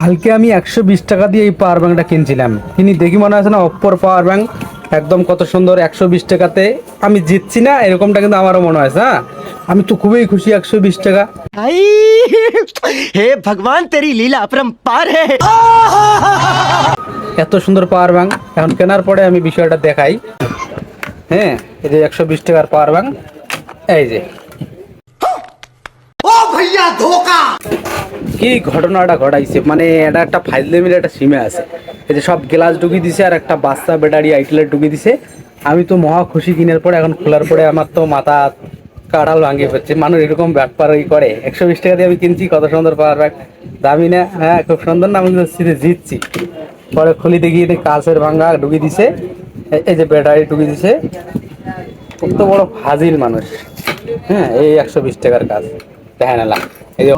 কালকে আমি 120 টাকা দিয়ে এই পাওয়ার ব্যাংকটা কিনছিলাম, কিনি দেখি মনে আছে না অপ্পোর পাওয়ার ব্যাংক, একদম কত সুন্দর 120 টাকাতে আমি জিতছি না এরকমটা কিন্তু আমারও মনে হয়। হ্যাঁ, আমি তো খুবই খুশি। 120 টাকা, भाई हे भगवान तेरी लीला अपरंपार है। এত সুন্দর পাওয়ার ব্যাংক। এখন কেনার পরে আমি বিষয়টা দেখাই। হ্যাঁ, এই যে 120 টাকার পাওয়ার ব্যাংক, এই যে কি ঘটনাটা ঘটাইছে, মানে এটা একটা ফাইজলামির একটা সীমা আছে। এই যে সব গ্লাস ঢুকিয়ে দিছে আর একটা বাচ্চা ব্যাটারি আইটেলের ঢুকিয়ে দিছে। আমি তো মহা খুশি কিনার পরে, এখন খোলার পরে আমার তো মাথা কাড়াল ভাঙিয়ে ফেলছে। মানুষ এরকম ব্যাপারই করে। 120 টাকা দিয়ে আমি কিনছি, কত সুন্দর পাওয়ার ব্যাংক, দামি না? হ্যাঁ, খুব সুন্দর না? আমি তো জিতছি। পরে খুলিতে গিয়ে কাঁচের ভাঙা ঢুকিয়ে দিছে, এই যে ব্যাটারি ঢুকিয়ে দিছে। কত বড় ফাজিল মানুষ। হ্যাঁ, এই 120 টাকার কাজ দেখেন এলাম, এই যে